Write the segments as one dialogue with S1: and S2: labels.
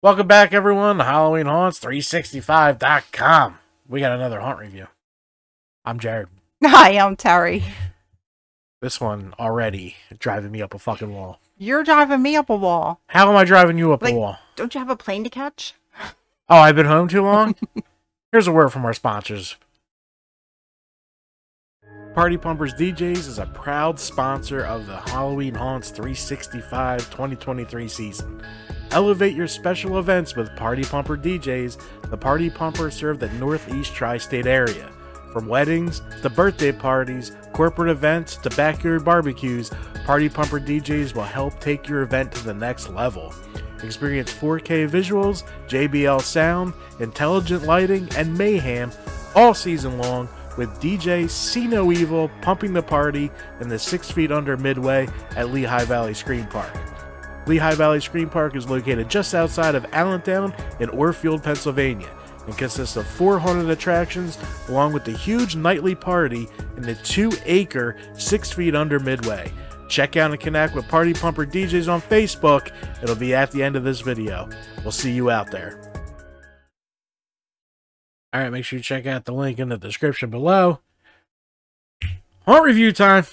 S1: Welcome back, everyone, to HalloweenHaunts365.com. We got another haunt review. I'm Jared.
S2: Hi, I'm Terry.
S1: This one already driving me up a fucking wall.
S2: You're driving me up a wall.
S1: How am I driving you up a wall?
S2: Don't you have a plane to catch?
S1: Oh, I've been home too long? Here's a word from our sponsors. Party Pumpers DJs is a proud sponsor of the Halloween Haunts 365 2023 season. Elevate your special events with Party Pumper DJs. The Party Pumpers serve the Northeast Tri-State area. From weddings to birthday parties, corporate events to backyard barbecues, Party Pumper DJs will help take your event to the next level. Experience 4K visuals, JBL sound, intelligent lighting, and mayhem all season long with DJ See No Evil pumping the party in the 6 Feet Under Midway at Lehigh Valley Screen Park. Lehigh Valley Screen Park is located just outside of Allentown in Orfield, Pennsylvania, and consists of 4 haunted attractions along with the huge nightly party in the 2-acre 6 Feet Under Midway. Check out and connect with Party Pumper DJs on Facebook. It'll be at the end of this video. We'll see you out there. Alright, make sure you check out the link in the description below. Haunt review time!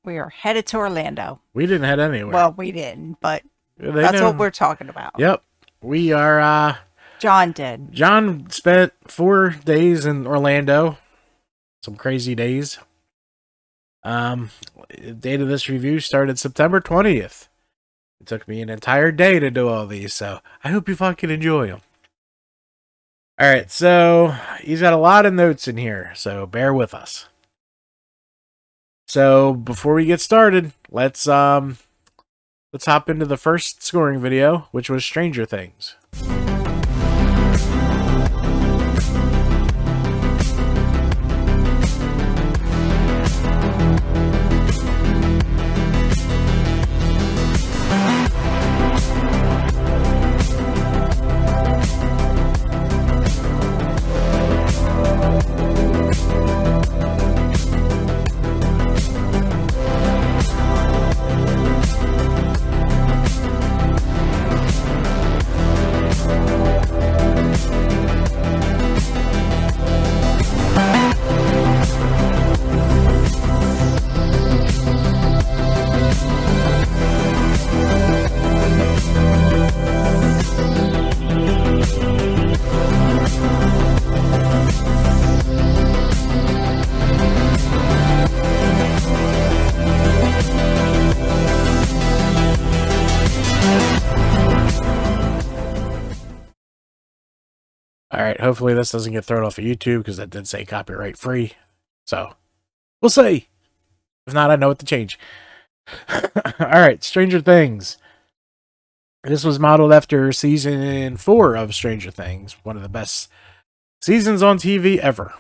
S2: We are headed to Orlando.
S1: We didn't head anywhere.
S2: Well, we didn't, but that's what we're talking about.
S1: Yep. We are,
S2: John did.
S1: John spent 4 days in Orlando. Some crazy days. The date of this review started September 20th. It took me an entire day to do all these, so I hope you fucking enjoy them. Alright, so he's got a lot of notes in here, so bear with us. So before we get started, let's hop into the first scoring video, which was Stranger Things. Alright, hopefully this doesn't get thrown off of YouTube because that did say copyright free. So, we'll see. If not, I know what to change. Alright, Stranger Things. This was modeled after season 4 of Stranger Things. One of the best seasons on TV ever.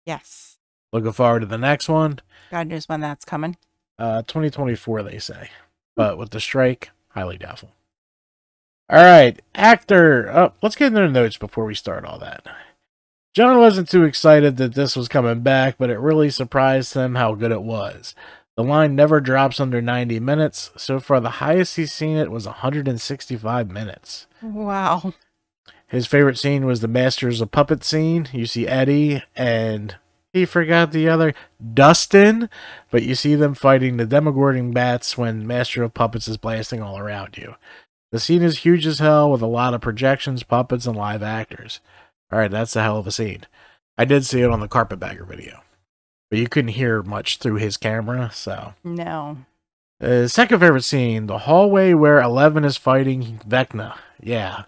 S2: Yes.
S1: Looking forward to the next one.
S2: God knows when that's coming.
S1: 2024, they say. But with the strike, highly doubtful. Alright, actor. Let's get into the notes before we start all that. John wasn't too excited that this was coming back, but it really surprised him how good it was. The line never drops under 90 minutes. So far, the highest he's seen it was 165 minutes.
S2: Wow.
S1: His favorite scene was the Masters of Puppets scene. You see Eddie and he forgot the other, Dustin, but you see them fighting the Demogorgon bats when Master of Puppets is blasting all around you. The scene is huge as hell with a lot of projections, puppets, and live actors. Alright, that's a hell of a scene. I did see it on the Carpetbagger video, but you couldn't hear much through his camera, so.
S2: No.
S1: Second favorite scene, the hallway where Eleven is fighting Vecna. Yeah.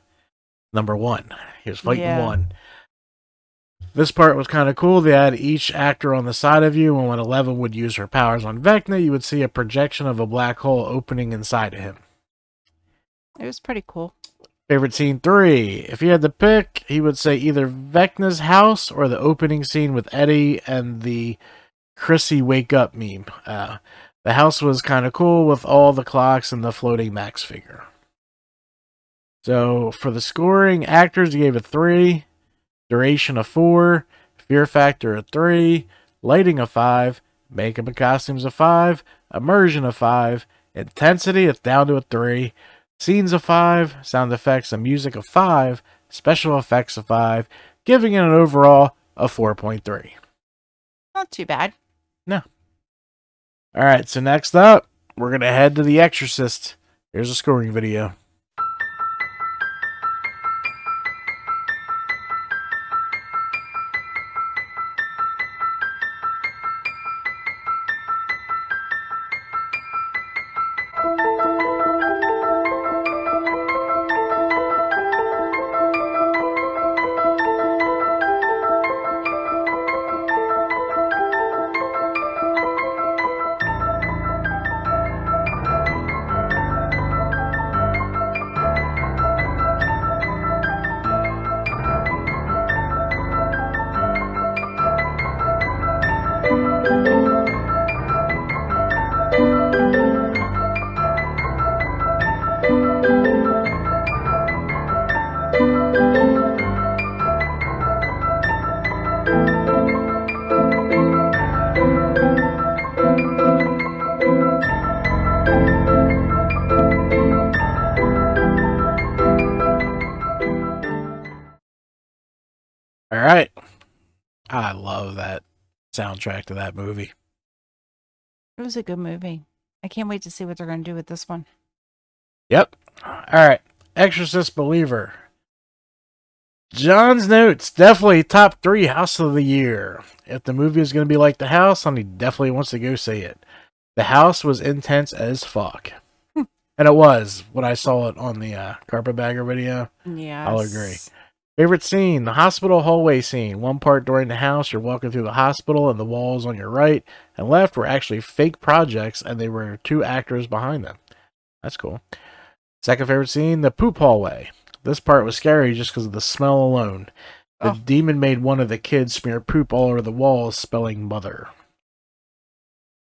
S1: Number 1. He was fighting one. This part was kind of cool. They had each actor on the side of you, and when Eleven would use her powers on Vecna, you would see a projection of a black hole opening inside of him.
S2: It was pretty cool.
S1: Favorite scene 3. If he had to pick, he would say either Vecna's house or the opening scene with Eddie and the Chrissy wake up meme. The house was kind of cool with all the clocks and the floating Max figure. So for the scoring, actors, he gave it 3. Duration a 4. Fear factor a 3. Lighting a 5. Makeup and costumes a 5. Immersion a 5. Intensity, it's down to a 3. scenes of 5, sound effects and music of 5, special effects of 5, giving it an overall of 4.3.
S2: Not too bad.
S1: No. Alright, so next up, we're going to head to The Exorcist. Here's a scoring video. Alright. I love that soundtrack to that movie.
S2: It was a good movie. I can't wait to see what they're going to do with this one.
S1: Yep. Alright. Exorcist Believer. John's notes. Definitely top 3 house of the year. If the movie is going to be like The House, then he definitely wants to go see it. The House was intense as fuck. And it was when I saw it on the Carpetbagger video.
S2: Yes.
S1: I'll agree. Favorite scene, the hospital hallway scene. One part during The House, you're walking through the hospital and the walls on your right and left were actually fake projects and they were 2 actors behind them. That's cool. Second favorite scene, the poop hallway. This part was scary just because of the smell alone. The demon made one of the kids smear poop all over the walls, spelling mother.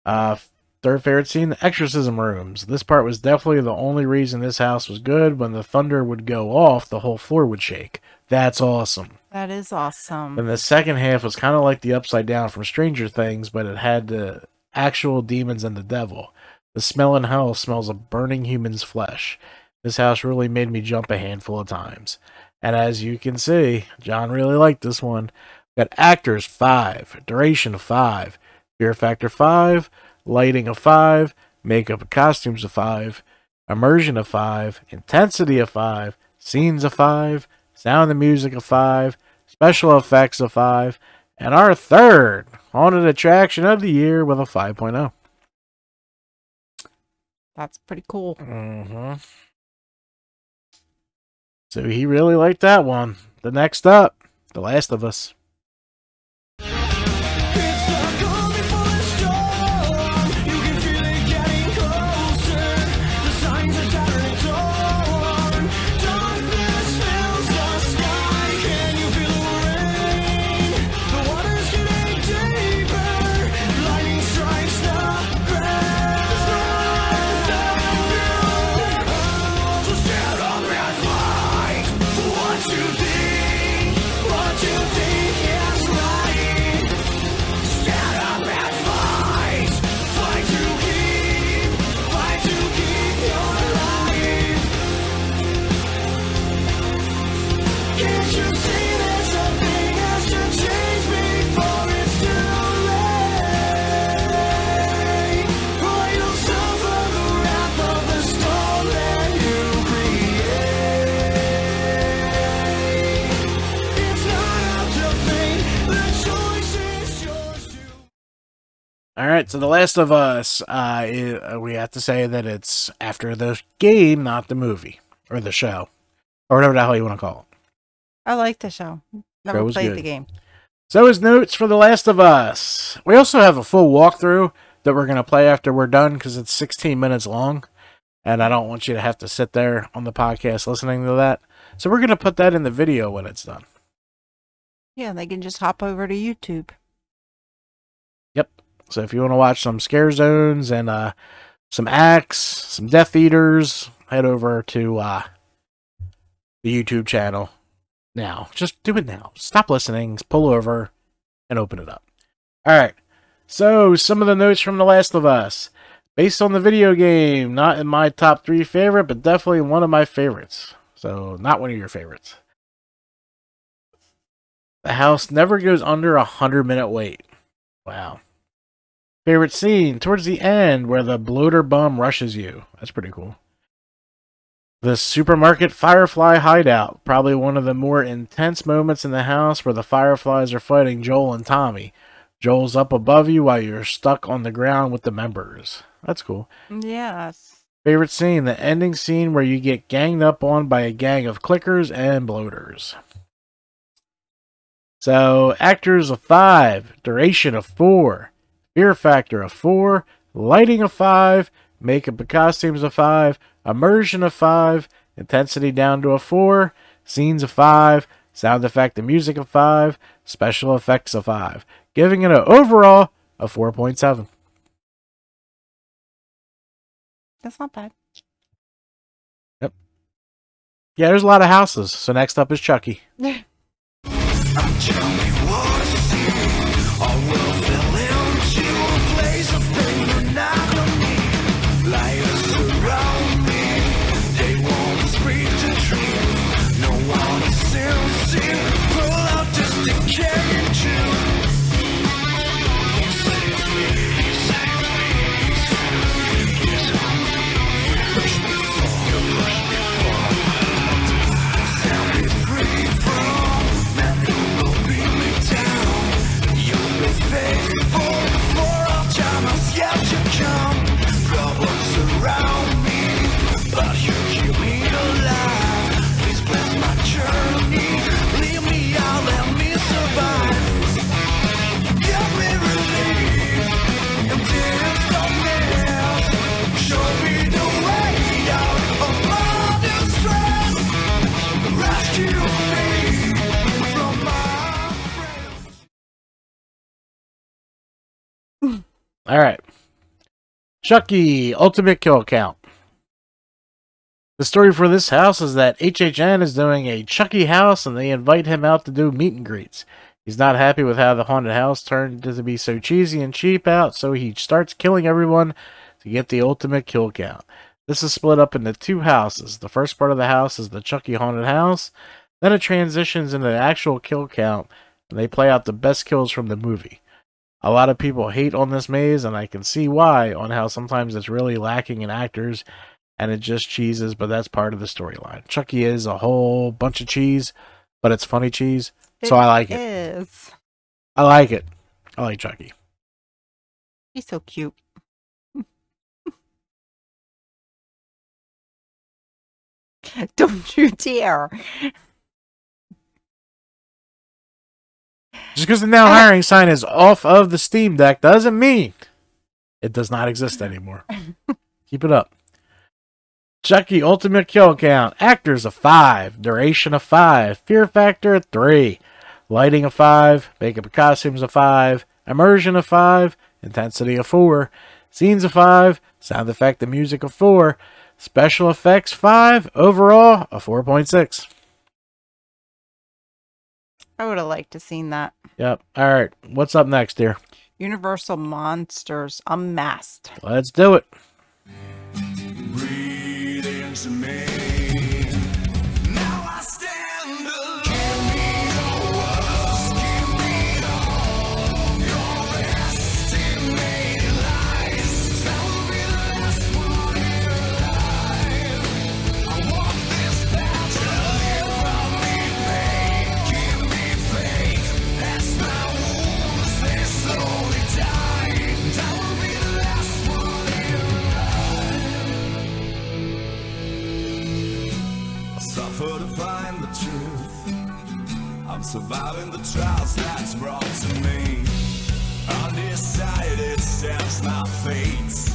S1: Third favorite scene, the exorcism rooms. This part was definitely the only reason this house was good. When the thunder would go off, the whole floor would shake. That's awesome.
S2: That is awesome.
S1: And the second half was kind of like the Upside Down from Stranger Things, but it had the actual demons and the devil. The smell in hell smells of burning human's flesh. This house really made me jump a handful of times. And as you can see, John really liked this one. Got actors 5, duration of 5, fear factor 5, lighting of 5, makeup and costumes of 5, immersion of 5, intensity of 5, scenes of 5, sound and music of 5, special effects of 5, and our third haunted attraction of the year with a 5.0.
S2: That's pretty cool.
S1: So he really liked that one. The next up, The Last of Us. Alright, so The Last of Us, we have to say that it's after the game, not the movie. Or the show. Or whatever the hell you want to call it.
S2: I like the show. Never played the game.
S1: So his notes for The Last of Us. We also have a full walkthrough that we're going to play after we're done because it's 16 minutes long. And I don't want you to have to sit there on the podcast listening to that. So we're going to put that in the video when it's done.
S2: Yeah, they can just hop over to YouTube.
S1: Yep. So if you want to watch some scare zones and some acts, some Death Eaters, head over to the YouTube channel now. Just do it now. Stop listening, pull over, and open it up. Alright. So, some of the notes from The Last of Us. Based on the video game, not in my top 3 favorite, but definitely one of my favorites. So, not one of your favorites. The house never goes under 100-minute wait. Wow. Favorite scene, towards the end, where the bloater bum rushes you. That's pretty cool. The supermarket Firefly hideout. Probably one of the more intense moments in the house where the Fireflies are fighting Joel and Tommy. Joel's up above you while you're stuck on the ground with the members. That's cool.
S2: Yes.
S1: Favorite scene, the ending scene where you get ganged up on by a gang of clickers and bloaters. So, actors of 5, duration of 4, fear factor of 4, lighting of 5, makeup and costumes of 5, immersion of 5, intensity down to a 4, scenes of 5, sound effect and music of 5, special effects of 5. Giving it an overall of 4.7.
S2: That's not bad.
S1: Yep. Yeah, there's a lot of houses. So next up is Chucky. Alright. Chucky, Ultimate Kill Count. The story for this house is that HHN is doing a Chucky house and they invite him out to do meet and greets. He's not happy with how the haunted house turned to be so cheesy and cheap out, so he starts killing everyone to get the ultimate kill count. This is split up into 2 houses. The first part of the house is the Chucky haunted house, then it transitions into the actual kill count, and they play out the best kills from the movie. A lot of people hate on this maze, and I can see why, on how sometimes it's really lacking in actors, and it just cheeses, but that's part of the storyline. Chucky is a whole bunch of cheese, but it's funny cheese, so I like it.
S2: It is.
S1: I like it. I like Chucky.
S2: He's so cute. Don't you dare.
S1: Just because the now hiring sign is off of the Steam Deck doesn't mean it does not exist anymore. Keep it up. Chucky Ultimate Kill Count. Actors of 5. Duration of 5. Fear factor of 3. Lighting of 5. Makeup and costumes of 5. Immersion of 5. Intensity of 4. Scenes of 5. Sound effect and music of 4. Special effects 5. Overall a 4.6.
S2: I would have liked to seen that.
S1: Yep. All right. What's up next, dear?
S2: Universal Monsters Unmasked.
S1: Let's do it.
S3: Breathe into me. Now I stand alone. Give me all your estimated lies. I will be the last one alive. I walk this path to live on me pain. Give me faith. As my wounds they slowly die. I will be the last one alive. I suffer to find the truth. I'm surviving the trials that's brought to me. Undecided stands my fate.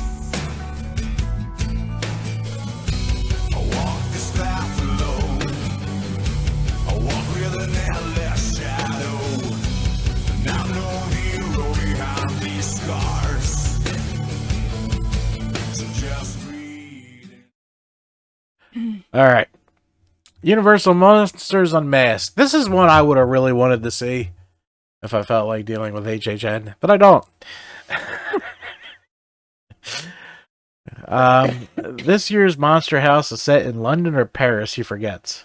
S3: I walk this path alone. I walk with an endless shadow. And I'm no hero behind these scars. So just read.
S1: All right. Universal Monsters Unmasked. This is one I would have really wanted to see if I felt like dealing with HHN, but I don't. This year's Monster House is set in London or Paris, he forgets.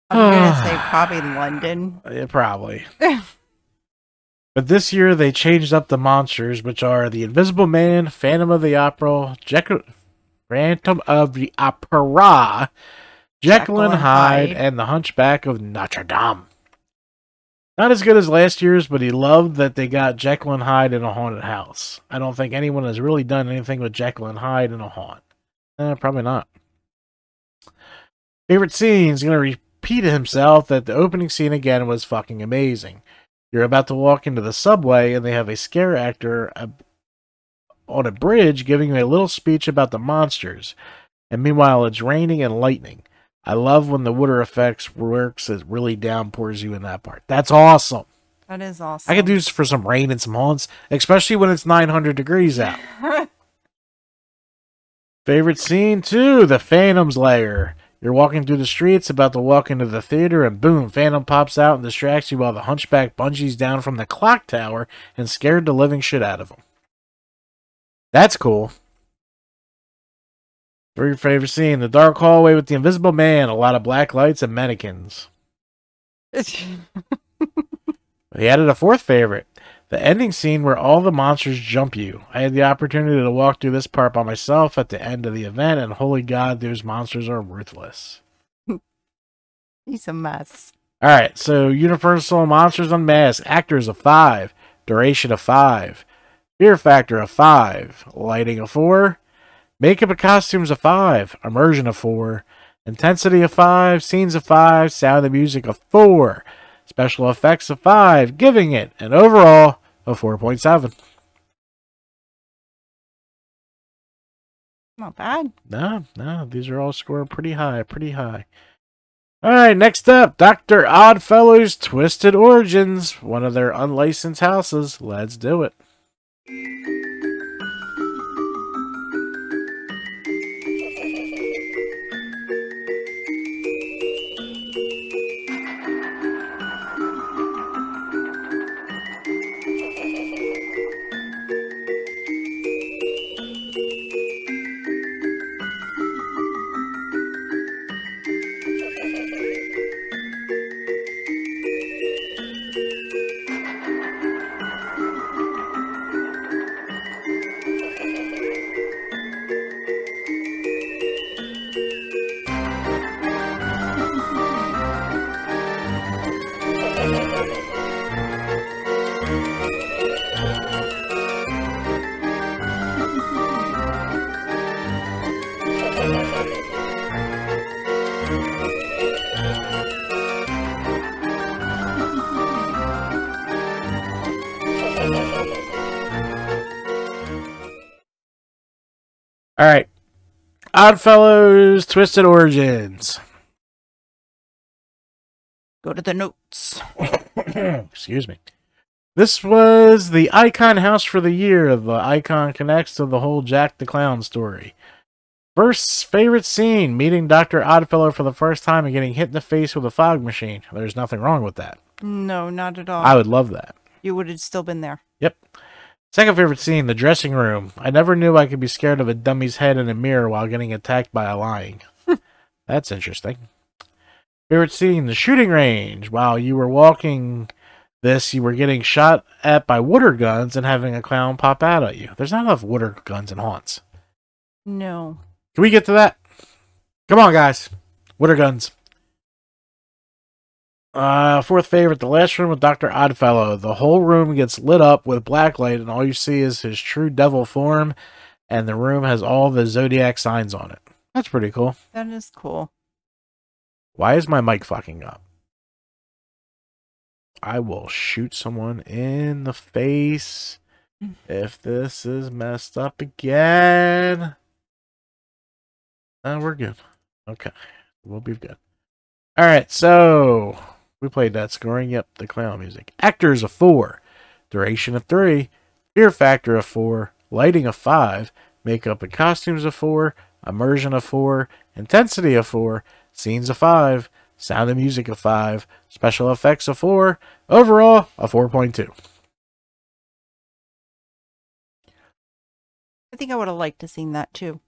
S2: I'm gonna say probably London.
S1: Yeah, probably. But this year they changed up the monsters, which are the Invisible Man, Phantom of the Opera, Phantom of the Opera, Jekyll and Hyde, and the Hunchback of Notre Dame. Not as good as last year's, but he loved that they got Jekyll and Hyde in a haunted house. I don't think anyone has really done anything with Jekyll and Hyde in a haunt. Probably not. Favorite scene is going to repeat himself that the opening scene again was fucking amazing. You're about to walk into the subway and they have a scare actor on a bridge giving you a little speech about the monsters. And meanwhile, it's raining and lightning. I love when the water effects works. It really downpours you in that part. That's awesome.
S2: That is awesome.
S1: I could do this for some rain and some haunts, especially when it's 900 degrees out. Favorite scene, too, the Phantom's lair. You're walking through the streets, about to walk into the theater, and boom, Phantom pops out and distracts you while the Hunchback bungees down from the clock tower and scared the living shit out of him. That's cool. Your favorite scene, the dark hallway with the Invisible Man, a lot of black lights and mannequins. He added a fourth favorite, the ending scene where all the monsters jump you. I had the opportunity to walk through this part by myself at the end of the event, and holy God, those monsters are ruthless.
S2: He's a mess.
S1: Alright, so Universal Monsters Unmasked, actors of 5, duration of 5, fear factor of 5, lighting of 4, makeup and costumes of 5, immersion of 4, intensity of 5, scenes of 5, sound and music of 4, special effects of 5, giving it an overall of 4.7.
S2: Not bad.
S1: No, these are all scored pretty high, Alright, next up, Dr. Oddfellow's Twisted Origins, one of their unlicensed houses. Let's do it. Alright. Oddfellows Twisted Origins.
S2: Go to the notes.
S1: Excuse me. This was the Icon House for the year. The Icon connects to the whole Jack the Clown story. First favorite scene, meeting Dr. Oddfellow for the first time and getting hit in the face with a fog machine. There's nothing wrong with that.
S2: No, not at all.
S1: I would love that.
S2: You would have still been there.
S1: Yep. Second favorite scene, the dressing room. I never knew I could be scared of a dummy's head in a mirror while getting attacked by a lion. That's interesting. Favorite scene, the shooting range. While you were walking this, you were getting shot at by water guns and having a clown pop out at you. There's not enough water guns in haunts.
S2: No.
S1: Can we get to that? Come on, guys. Water guns. Fourth favorite, the last room with Dr. Oddfellow. The whole room gets lit up with black light, and all you see is his true devil form, and the room has all the zodiac signs on it. That's pretty cool.
S2: That is cool.
S1: Why is my mic fucking up? I will shoot someone in the face if this is messed up again. We're good. Okay. We'll be good. Alright, so we played that scoring. Yep, the clown music. Actors of 4. Duration of 3. Fear factor of 4. Lighting of 5. Makeup and costumes of 4. Immersion of 4. Intensity of 4. Scenes of 5. Sound and Music a 5, Special Effects a 4, overall a 4.2.
S2: I think I would have liked to seen that too.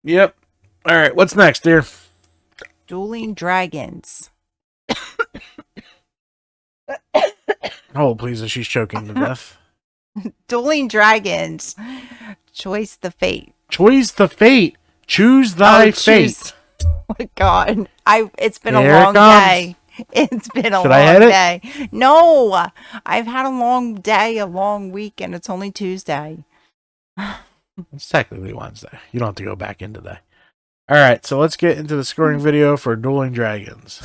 S1: Yep. All right, what's next, dear?
S2: Dueling Dragons.
S1: Oh, please, she's choking to death.
S2: Dueling Dragons. Choice the fate.
S1: Choose the fate. Choose thy fate.
S2: Oh my God. It's been
S1: Here
S2: a
S1: it
S2: long
S1: comes.
S2: day. It's been a
S1: Should
S2: long
S1: I hit it?
S2: day. No, I've had a long day, a long week, and it's only Tuesday.
S1: It's technically Wednesday. You don't have to go back in today. All right, so let's get into the scoring video for Dueling Dragons.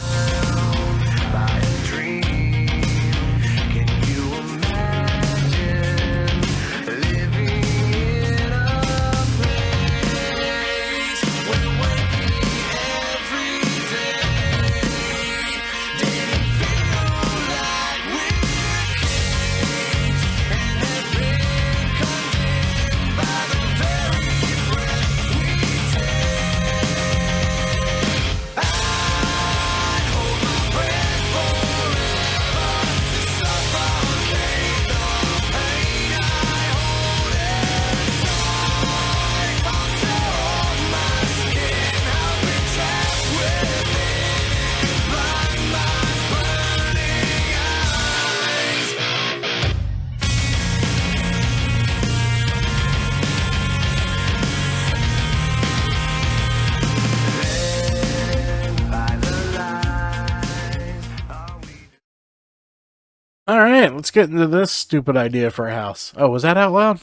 S1: All right, let's get into this stupid idea for a house. Oh, was that out loud?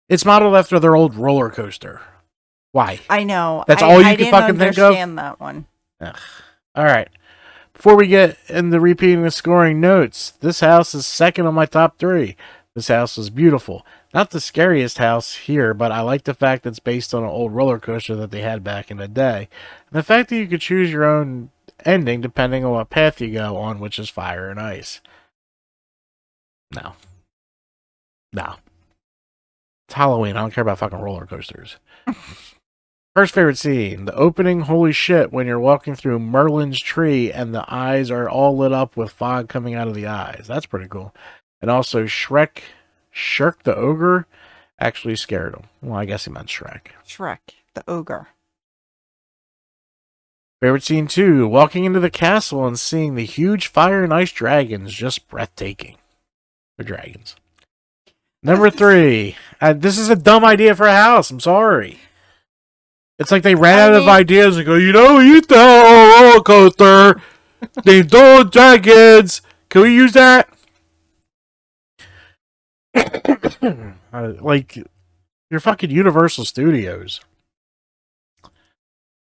S1: It's modeled after their old roller coaster. Why?
S2: I know.
S1: That's all you
S2: I
S1: can
S2: didn't
S1: fucking think of?
S2: understand that one.
S1: Ugh. All right. Before we get into repeating the scoring notes, this house is second on my top 3. This house is beautiful. Not the scariest house here, but I like the fact that it's based on an old roller coaster that they had back in the day. And the fact that you could choose your own ending depending on what path you go on, which is fire and ice. No. It's Halloween. I don't care about fucking roller coasters. First favorite scene, the opening, holy shit, when you're walking through Merlin's tree and the eyes are all lit up with fog coming out of the eyes. That's pretty cool. And also Shirk the ogre actually scared him. Well, I guess he meant Shrek.
S2: Shrek, the ogre.
S1: Favorite scene 2, walking into the castle and seeing the huge fire and ice dragons, just breathtaking. They're dragons. Number 3, this is a dumb idea for a house. I'm sorry. It's like they ran out of ideas and go, you know, you the roller coaster. They don't dragons. Can we use that? Like, you're fucking Universal Studios.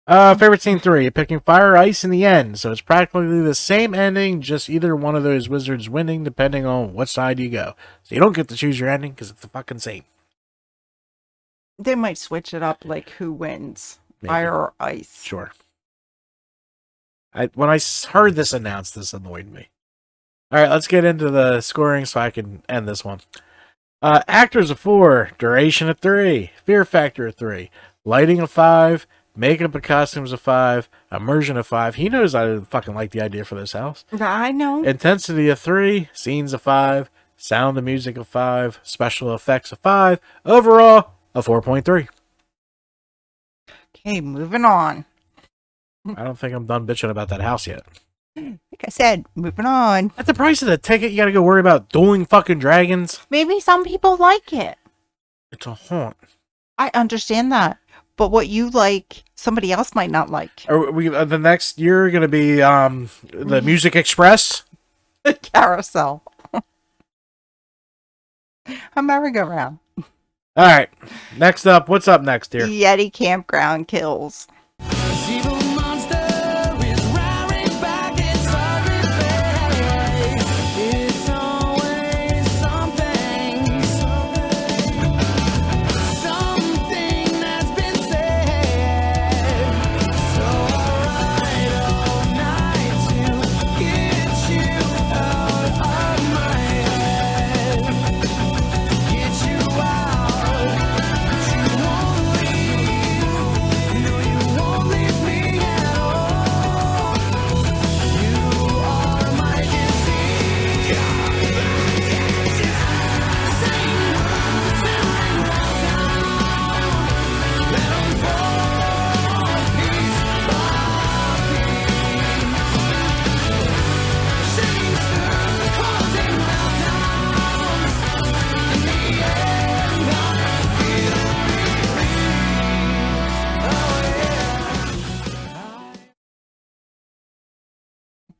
S1: Favorite scene 3, picking fire, ice in the end. So it's practically the same ending, just either one of those wizards winning, depending on what side you go. So you don't get to choose your ending because it's the fucking same.
S2: They might switch it up, like who wins,
S1: Maybe.
S2: fire or ice.
S1: Sure. When I heard this announced, this annoyed me. All right, let's get into the scoring so I can end this one. Actors a 4, duration a 3, fear factor a 3, lighting a 5, makeup and costumes a 5, immersion a 5. He knows I fucking like the idea for this house.
S2: I know.
S1: Intensity a 3, scenes a 5, sound and music a 5, special effects a 5, overall a 4.3.
S2: Okay, moving on.
S1: I don't think I'm done bitching about that house yet.
S2: Like I said, moving on.
S1: At the price of the ticket, you gotta go worry about dueling fucking dragons.
S2: Maybe some people like it.
S1: It's a haunt.
S2: I understand that. But what you like, somebody else might not like.
S1: Are we the next year gonna be the Music Express?
S2: Carousel. A merry-go-round.
S1: All right. Next up, what's up next here?
S2: Yeti Campground Kills.
S3: Evil monster is roaring back its ugly face. It's always something that's been said. So I ride all night to get you out of my head. Get you out, but you won't leave. No, you won't.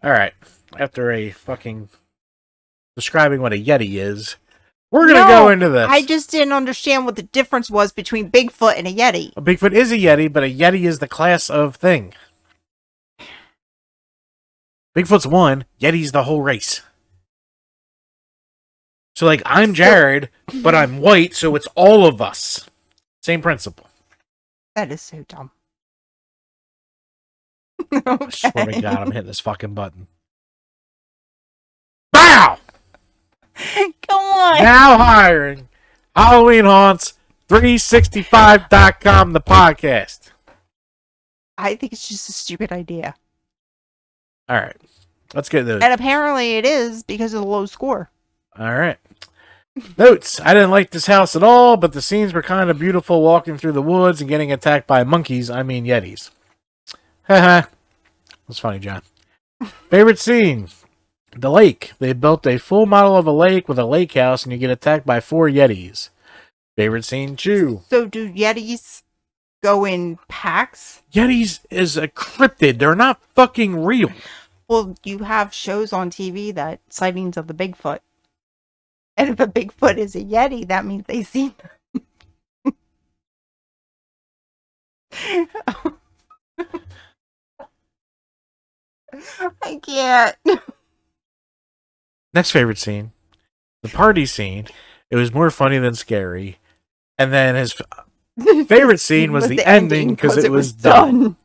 S1: Alright. After a fucking describing what a Yeti is, we're gonna go into this.
S2: I just didn't understand what the difference was between Bigfoot and a Yeti.
S1: A Bigfoot is a Yeti, but a Yeti is the class of thing. Bigfoot's one, Yeti's the whole race. So, like, I'm Jared, but I'm white, so it's all of us. Same principle.
S2: That is so dumb.
S1: I swear to God, I'm hitting this fucking button. Bow!
S2: Come on.
S1: Now hiring Halloween Haunts 365.com, the podcast.
S2: I think it's just a stupid idea.
S1: All right, let's get those.
S2: And apparently it is because of the low score.
S1: All right. Notes. I didn't like this house at all, but the scenes were kind of beautiful walking through the woods and getting attacked by monkeys. I mean, Yetis. Haha. That's funny, John. Favorite scene. The lake. They built a full model of a lake with a lake house, and you get attacked by 4 Yetis. Favorite scene, Chew.
S2: So do Yetis go in packs?
S1: Yetis is a cryptid. They're not fucking real.
S2: Well, you have shows on TV that sightings of the Bigfoot. And if a Bigfoot is a Yeti, that means they see them. I can't.
S1: Next favorite scene. The party scene. It was more funny than scary. And then his favorite scene was the ending because it was done.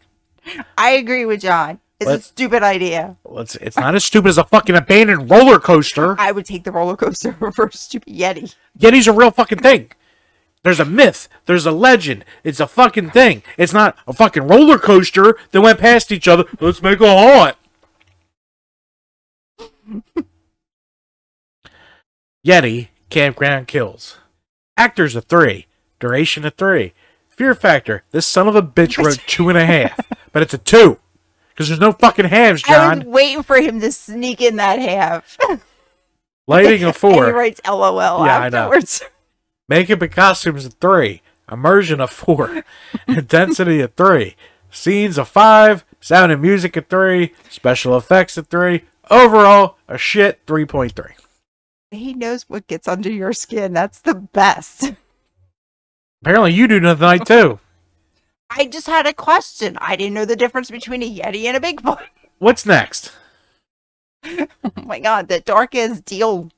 S2: I agree with John. It's a stupid idea.
S1: It's not as stupid as a fucking abandoned roller coaster.
S2: I would take the roller coaster over a stupid Yeti.
S1: Yeti's a real fucking thing. There's a myth. There's a legend. It's a fucking thing. It's not a fucking roller coaster that went past each other. Let's make a haunt. Yeti, campground kills. Actors a 3. Duration a 3. Fear factor. This son of a bitch wrote 2.5. But it's a 2. Because there's no fucking halves,
S2: I
S1: John.
S2: was waiting for him to sneak in that half.
S1: Lighting a 4.
S2: And he writes LOL afterwards.
S1: Makeup and costumes a 3. Immersion a 4. Intensity a 3. Scenes a 5. Sound and music a 3. Special effects a 3. Overall, a shit 3.3.
S2: He knows what gets under your skin. That's the best.
S1: Apparently you do tonight too.
S2: I just had a question. I didn't know the difference between a Yeti and a Bigfoot.
S1: What's next?
S2: Oh my god, the darkest deal.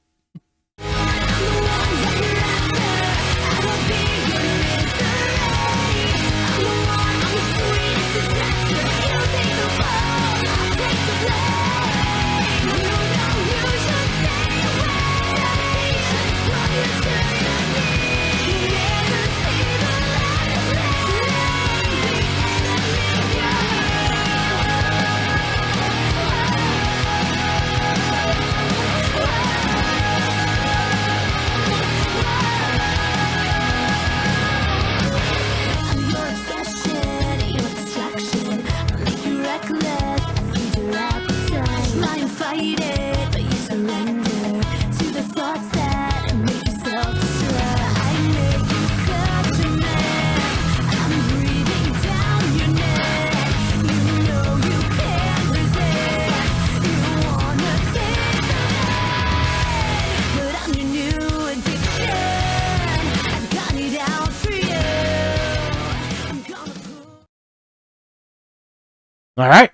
S1: All right.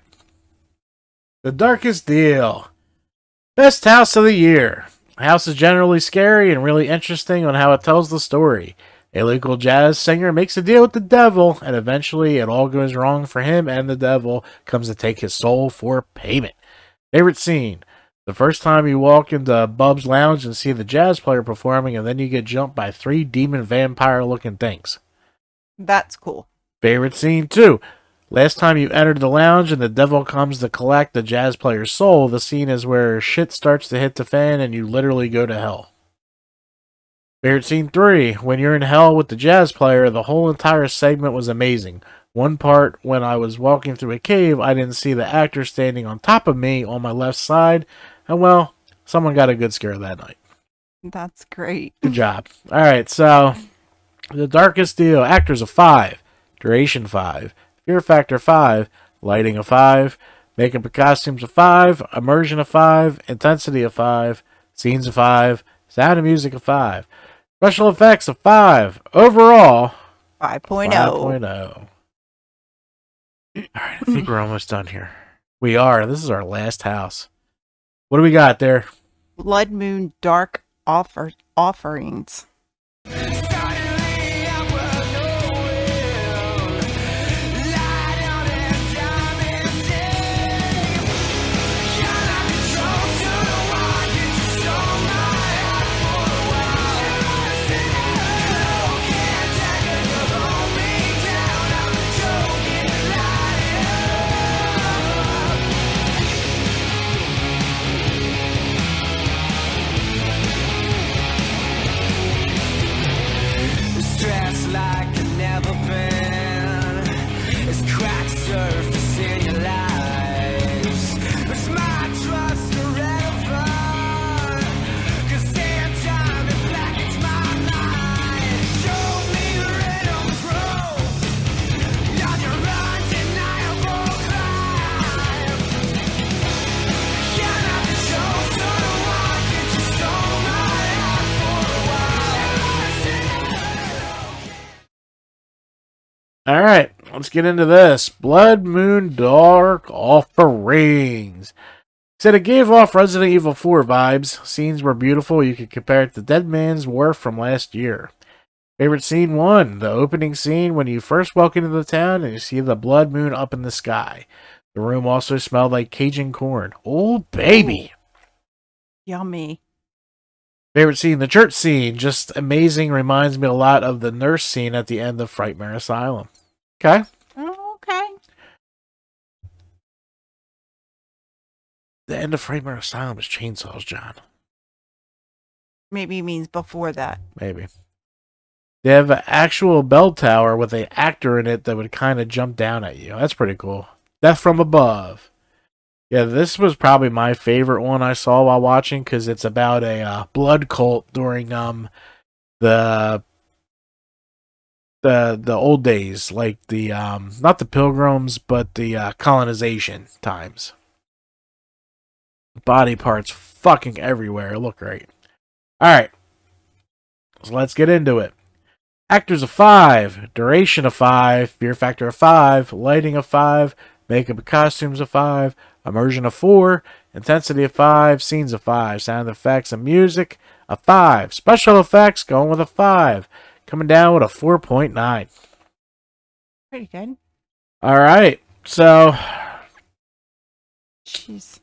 S1: The Darkest Deal. Best house of the year. The house is generally scary and really interesting on how it tells the story. A local jazz singer makes a deal with the devil, and eventually it all goes wrong for him, and the devil comes to take his soul for payment. Favorite scene. The first time you walk into Bub's Lounge and see the jazz player performing, and then you get jumped by 3 demon vampire-looking things.
S2: That's cool.
S1: Favorite scene 2. Last time you entered the lounge and the devil comes to collect the jazz player's soul, the scene is where shit starts to hit the fan and you literally go to hell. Favorite scene 3. When you're in hell with the jazz player, the whole entire segment was amazing. One part, when I was walking through a cave, I didn't see the actor standing on top of me on my left side, and well, someone got a good scare that night.
S2: That's great.
S1: Good job. Alright, so, The Darkest Deal. Actors a 5. Duration 5. Fear factor 5, lighting a 5, Makeup and costumes a 5, immersion a 5, intensity a 5, scenes a 5, sound and music a 5, special effects a 5. Overall,
S2: 5.0.
S1: 5.0. Alright, I think we're almost done here. We are. This is our last house. What do we got there?
S2: Blood Moon Dark Offerings.
S1: Alright, let's get into this. Blood Moon Dark Offerings. Said it gave off Resident Evil 4 vibes. Scenes were beautiful. You could compare it to Dead Man's Wharf from last year. Favorite scene 1. The opening scene when you first walk into the town and you see the blood moon up in the sky. The room also smelled like Cajun corn. Oh, baby!
S2: Yummy.
S1: Favorite scene, the church scene. Just amazing. Reminds me a lot of the nurse scene at the end of Frightmare Asylum. Okay.
S2: Oh, okay.
S1: The end of Frightmare Asylum is chainsaws, John.
S2: Maybe it means before that.
S1: Maybe. They have an actual bell tower with an actor in it that would kind of jump down at you. That's pretty cool. Death from Above. Yeah, this was probably my favorite one I saw while watching because it's about a blood cult during the old days, like the not the Pilgrims, but the colonization times. Body parts fucking everywhere. Look great. All right, so let's get into it. Actors a 5, duration a 5, fear factor a 5, lighting a 5, makeup and costumes a 5, immersion a 4, intensity a 5, scenes a 5, sound effects and music a 5, special effects going with a 5, coming down with a 4.9.
S2: Pretty good.
S1: All right, so
S2: Jeez.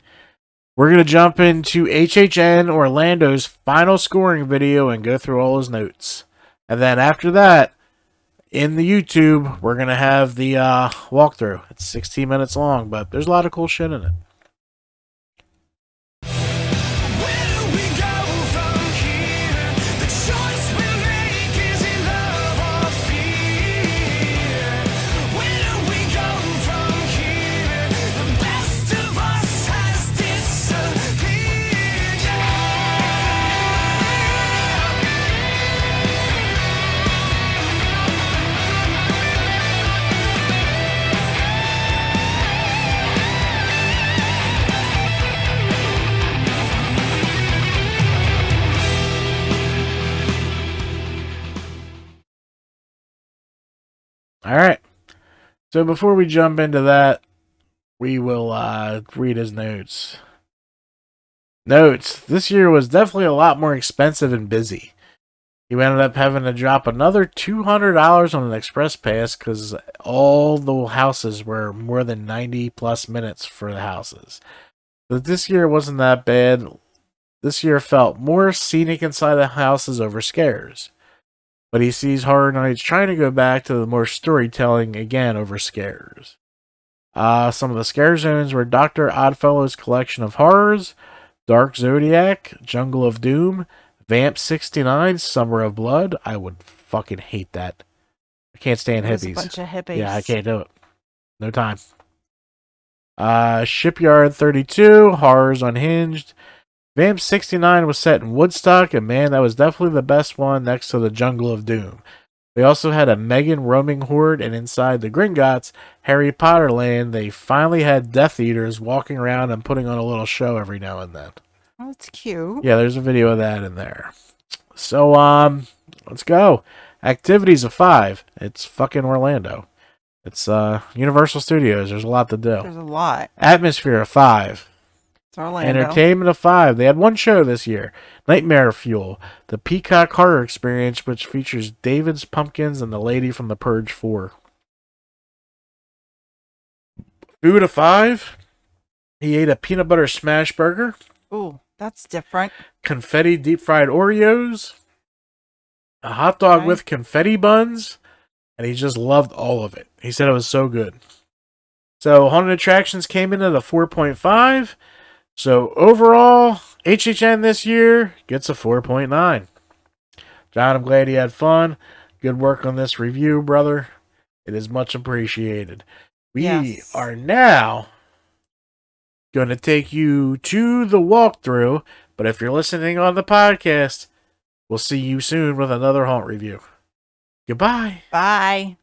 S1: we're going to jump into HHN Orlando's final scoring video and go through all his notes. And then after that, in the YouTube, we're going to have the walkthrough. It's 16 minutes long, but there's a lot of cool shit in it.
S3: Where do we go from here? The choice we make is in love or fear. Where do we go from here? The best of us has disappeared.
S1: All right. So before we jump into that, we will read his notes. Notes. This year was definitely a lot more expensive and busy. You ended up having to drop another $200 on an express pass because all the houses were more than 90 plus minutes for the houses. But this year wasn't that bad. This year felt more scenic inside the houses over scares. But he sees Horror Nights trying to go back to the more storytelling again over scares. Some of the scare zones were Dr. Oddfellow's Collection of Horrors, Dark Zodiac, Jungle of Doom, Vamp 69, Summer of Blood. I would fucking hate that. I can't stand
S2: There's a
S1: hippies.
S2: bunch of hippies.
S1: Yeah, I can't do it. No time. Shipyard 32, Horrors Unhinged. Vamp 69 was set in Woodstock, and man, that was definitely the best one next to the Jungle of Doom. We also had a Megan roaming horde, and inside the Gringotts, Harry Potter land, they finally had Death Eaters walking around and putting on a little show every now and then.
S2: Oh, that's cute.
S1: Yeah, there's a video of that in there. So, let's go. Activities of 5. It's fucking Orlando. It's Universal Studios. There's a lot to do.
S2: There's a lot.
S1: Atmosphere of 5.
S2: It's Orlando.
S1: Entertainment of 5. They had one show this year. Nightmare Fuel. The Peacock Horror Experience, which features David's Pumpkins and the lady from The Purge 4. Food of 5. He ate a peanut butter smash burger.
S2: Ooh, that's different.
S1: Confetti deep fried Oreos. A hot dog
S2: Okay.
S1: with confetti buns. And he just loved all of it. He said it was so good. So Haunted Attractions came in at a 4.5. So overall, HHN this year gets a 4.9. John, I'm glad you had fun. Good work on this review, brother. It is much appreciated. We
S2: Yes.
S1: are now going to take you to the walkthrough. But if you're listening on the podcast, we'll see you soon with another haunt review. Goodbye.
S2: Bye.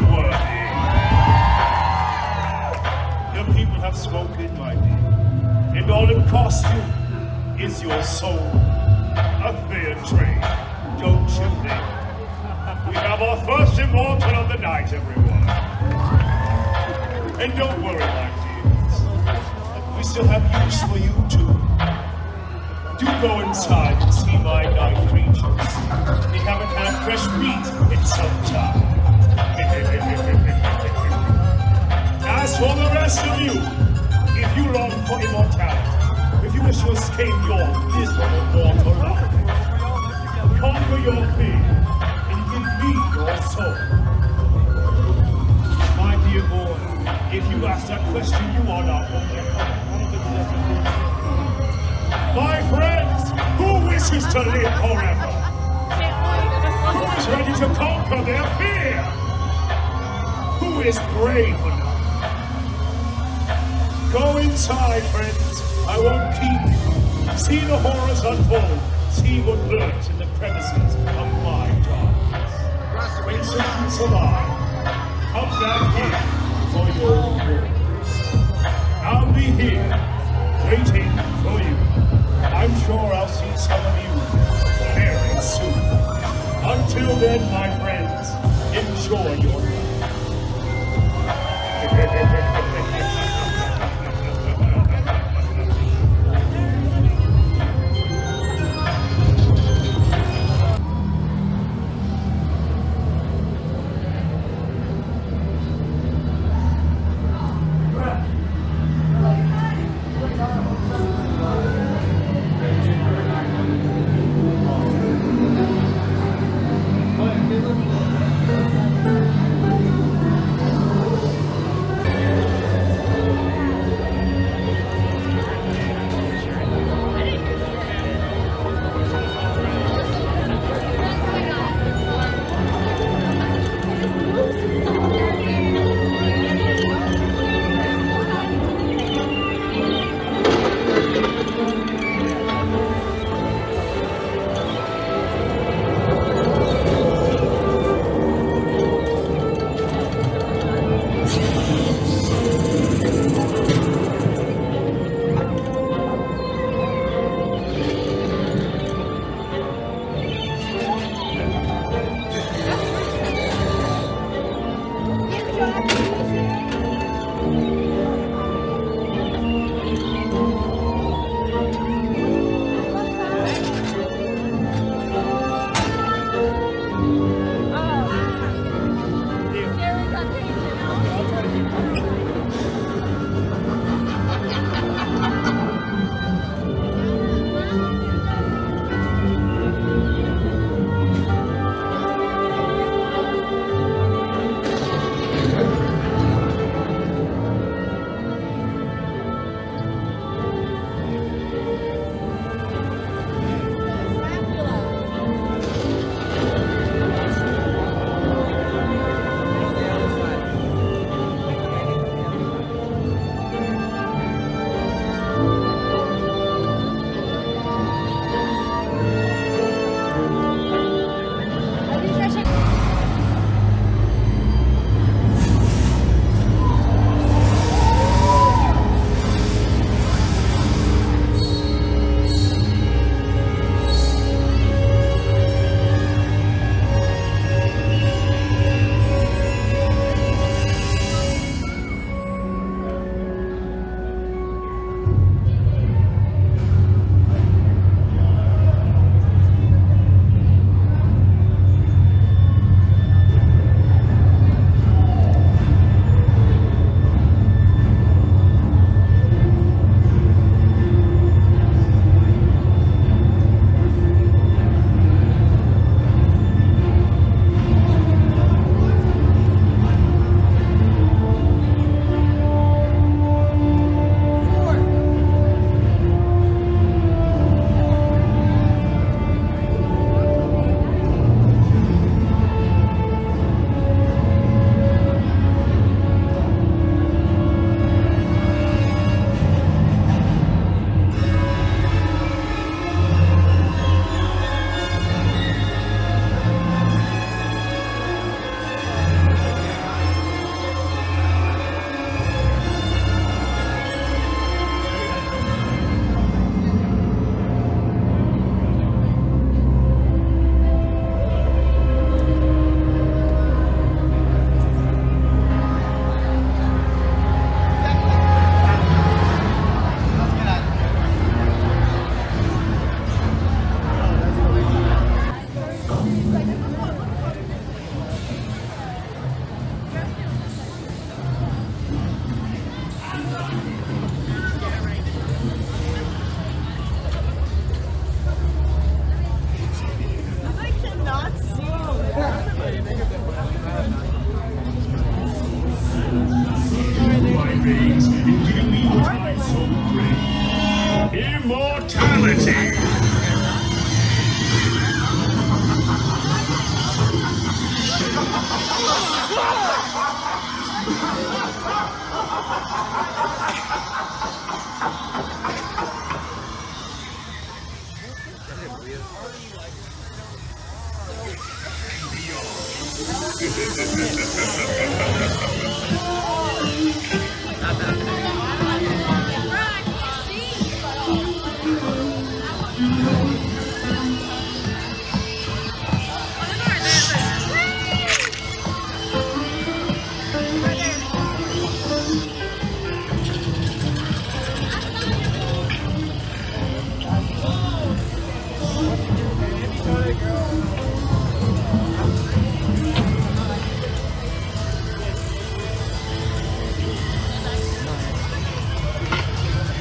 S3: unworthy. Your people have spoken, my dear, and all it costs you is your soul. A fair trade, don't you think? We have our first immortal of the night, everyone. And don't worry, my dears. We still have use for you, too. Do go inside and see my night creatures. They haven't had fresh meat in some time. As for the rest of you, if you long for immortality, if you wish to escape your miserable mortal life, conquer your fear and give me your soul. My dear boy, if you ask that question, you are not wrong. My friends, who wishes to live forever? Who is ready to conquer their fear? Who is brave enough? Go inside, friends. I won't keep you. See the horrors unfold. See what lurks in the crevices of my darkness. When Satan's alive, come back here for your rewards. I'll be here, waiting for you. I'm sure I'll see some of you very soon. Until then, my friends, enjoy your life.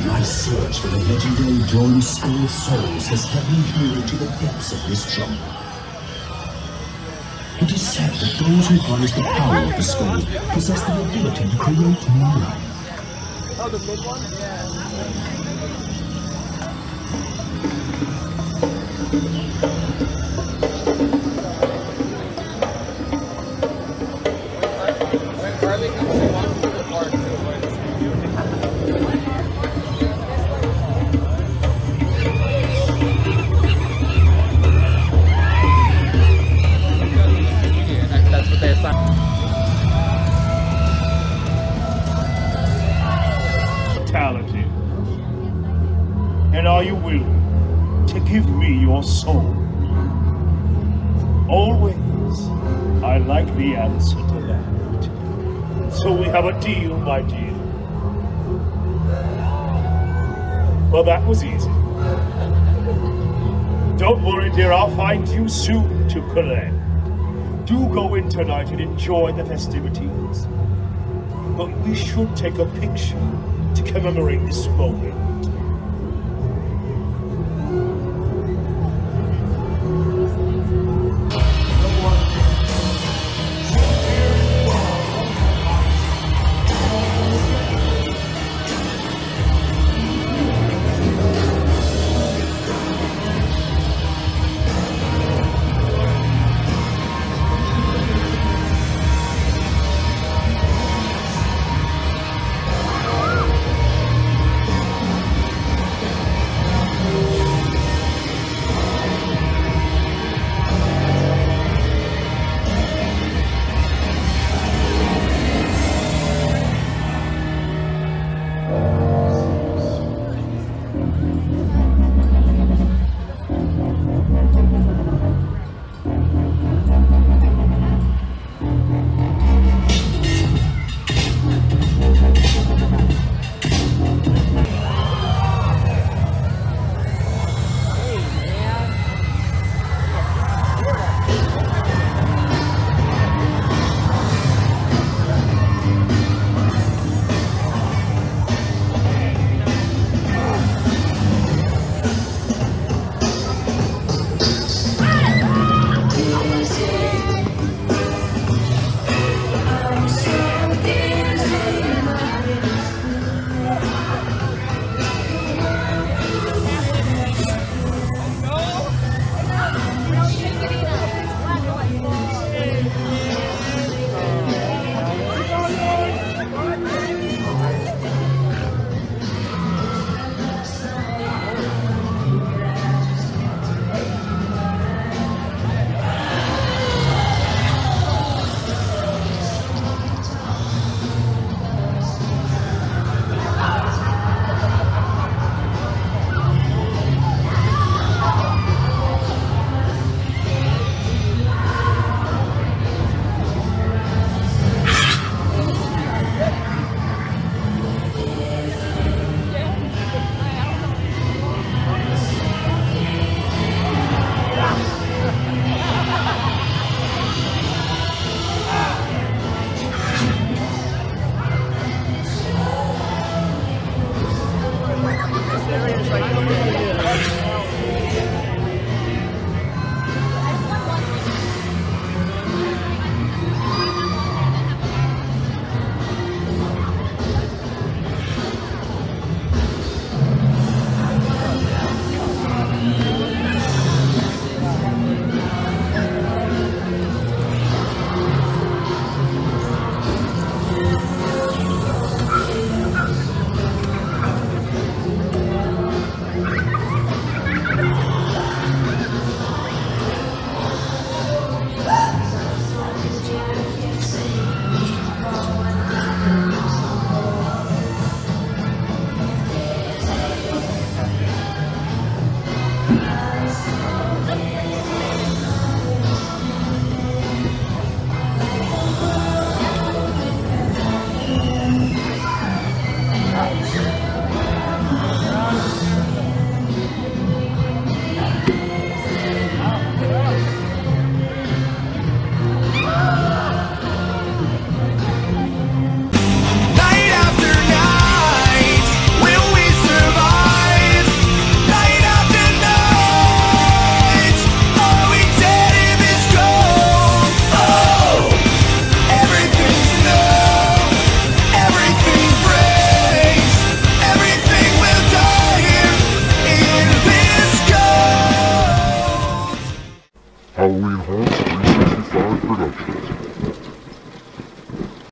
S4: My search for the legendary Join Skull souls has led me here into the depths of this jungle. It is said that those who harness the power of the skull possess the ability to create new life.
S5: Oh, the big one? Yeah. When Carly comes, she wants to the park too. That's what they assigned.
S6: Mortality. And are you willing to give me your soul? Always, I like the answer to that. So we have a deal, my dear. Well, that was easy. Don't worry, dear, I'll find you soon to collect. Do go in tonight and enjoy the festivities. But we should take a picture to commemorate this moment.